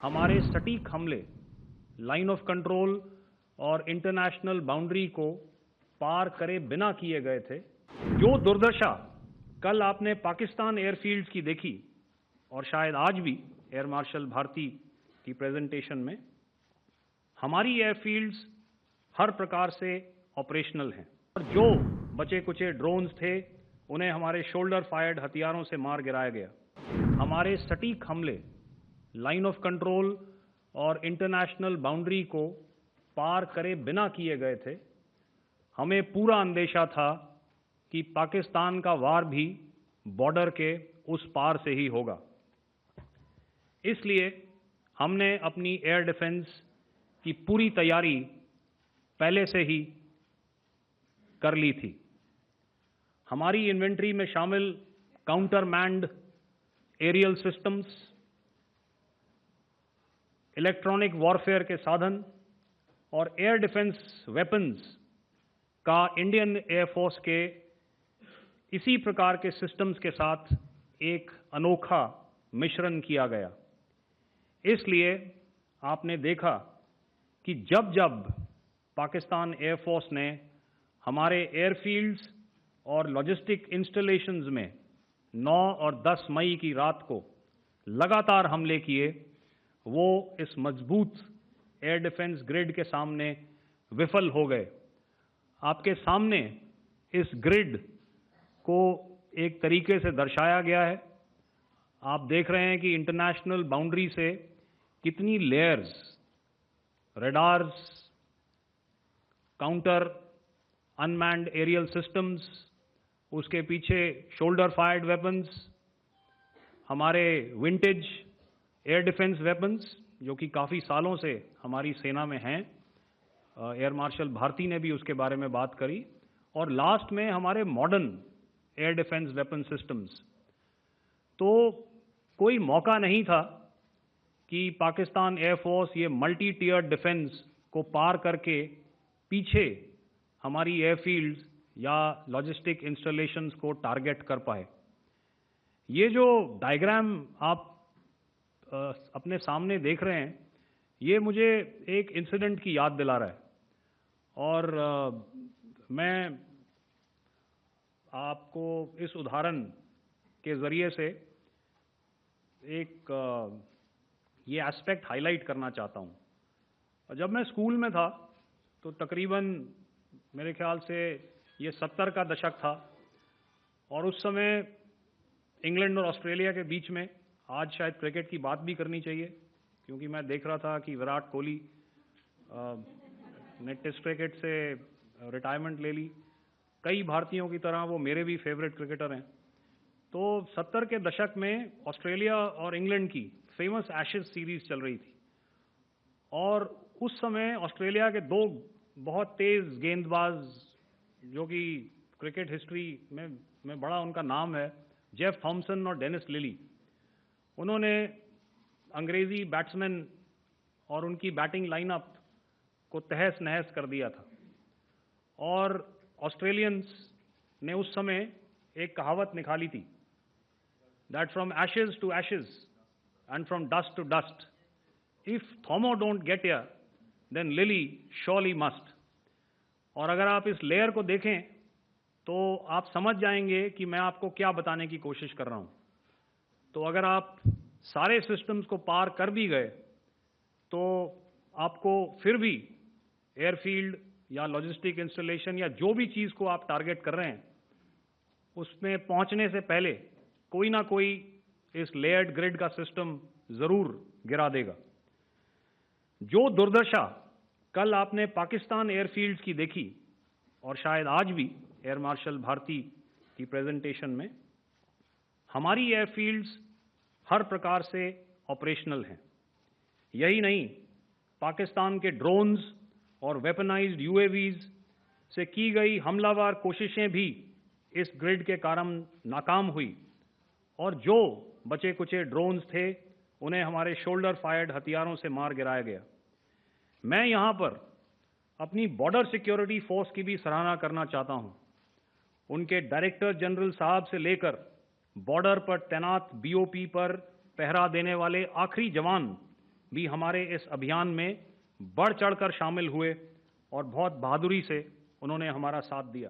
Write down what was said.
हमारे सटीक हमले लाइन ऑफ कंट्रोल और इंटरनेशनल बाउंड्री को पार करे बिना किए गए थे। जो दुर्दशा कल आपने पाकिस्तान एयरफील्ड्स की देखी और शायद आज भी एयर मार्शल भारती की प्रेजेंटेशन में, हमारी एयरफील्ड्स हर प्रकार से ऑपरेशनल हैं और जो बचे कुचे ड्रोन्स थे उन्हें हमारे शोल्डर फायर्ड हथियारों से मार गिराया गया। हमारे सटीक हमले लाइन ऑफ कंट्रोल और इंटरनेशनल बाउंड्री को पार करे बिना किए गए थे। हमें पूरा अंदेशा था कि पाकिस्तान का वार भी बॉर्डर के उस पार से ही होगा। इसलिए हमने अपनी एयर डिफेंस की पूरी तैयारी पहले से ही कर ली थी। हमारी इन्वेंट्री में शामिल counter manned aerial systems, electronic warfare के साधन और एयर डिफेंस वेपन्स का इंडियन एयरफोर्स के इसी प्रकार के सिस्टम्स के साथ एक अनोखा मिश्रण किया गया। इसलिए आपने देखा कि जब जब पाकिस्तान एयरफोर्स ने हमारे एयरफील्ड्स और लॉजिस्टिक इंस्टॉलेशंस में 9 और 10 मई की रात को लगातार हमले किए, वो इस मजबूत एयर डिफेंस ग्रिड के सामने विफल हो गए। आपके सामने इस ग्रिड को एक तरीके से दर्शाया गया है। आप देख रहे हैं कि इंटरनेशनल बाउंड्री से कितनी layers, radars, counter unmanned aerial systems, उसके पीछे शोल्डर फायर्ड वेपन्स, हमारे विंटेज एयर डिफेंस वेपन्स जो कि काफ़ी सालों से हमारी सेना में हैं। एयर मार्शल भारती ने भी उसके बारे में बात करी। और लास्ट में हमारे modern air defence weapon systems. तो कोई मौका नहीं था कि पाकिस्तान एयरफोर्स ये मल्टी टियर डिफेंस को पार करके पीछे हमारी एयरफील्ड्स या लॉजिस्टिक इंस्टॉलेशंस को टारगेट कर पाए। ये जो डायग्राम आप अपने सामने देख रहे हैं, ये मुझे एक इंसिडेंट की याद दिला रहा है। और मैं आपको इस उदाहरण के ज़रिए से एक ये एस्पेक्ट हाईलाइट करना चाहता हूँ। जब मैं स्कूल में था तो तकरीबन मेरे ख्याल से ये 70 का दशक था और उस समय इंग्लैंड और ऑस्ट्रेलिया के बीच में, आज शायद क्रिकेट की बात भी करनी चाहिए क्योंकि मैं देख रहा था कि विराट कोहली ने टेस्ट क्रिकेट से रिटायरमेंट ले ली। कई भारतीयों की तरह वो मेरे भी फेवरेट क्रिकेटर हैं। तो 70 के दशक में ऑस्ट्रेलिया और इंग्लैंड की फेमस एशेज सीरीज चल रही थी और उस समय ऑस्ट्रेलिया के दो बहुत तेज गेंदबाज जो कि क्रिकेट हिस्ट्री में बड़ा उनका नाम है, जेफ थॉमसन और डेनिस लिली, उन्होंने अंग्रेजी बैट्समैन और उनकी बैटिंग लाइनअप को तहस नहस कर दिया था। और ऑस्ट्रेलियंस ने उस समय एक कहावत निकाली थी, that from ashes to ashes and from dust to dust, if Thommo don't get here then Lillee surely must. और अगर आप इस लेयर को देखें तो आप समझ जाएंगे कि मैं आपको क्या बताने की कोशिश कर रहा हूं। तो अगर आप सारे सिस्टम्स को पार कर भी गए तो आपको फिर भी एयरफील्ड या लॉजिस्टिक इंस्टॉलेशन या जो भी चीज़ को आप टारगेट कर रहे हैं उसमें पहुंचने से पहले कोई ना कोई इस लेयर्ड ग्रिड का सिस्टम ज़रूर गिरा देगा। जो दुर्दशा कल आपने पाकिस्तान एयरफील्ड्स की देखी और शायद आज भी एयर मार्शल भारती की प्रेजेंटेशन में, हमारी एयरफील्ड्स हर प्रकार से ऑपरेशनल हैं। यही नहीं, पाकिस्तान के ड्रोन्स और वेपनाइज्ड यूएवीज से की गई हमलावर कोशिशें भी इस ग्रिड के कारण नाकाम हुई और जो बचे कुचे ड्रोन्स थे उन्हें हमारे शोल्डर फायर्ड हथियारों से मार गिराया गया। मैं यहाँ पर अपनी बॉर्डर सिक्योरिटी फोर्स की भी सराहना करना चाहता हूँ। उनके डायरेक्टर जनरल साहब से लेकर बॉर्डर पर तैनात बीओपी पर पहरा देने वाले आखिरी जवान भी हमारे इस अभियान में बढ़ चढ़कर शामिल हुए और बहुत बहादुरी से उन्होंने हमारा साथ दिया।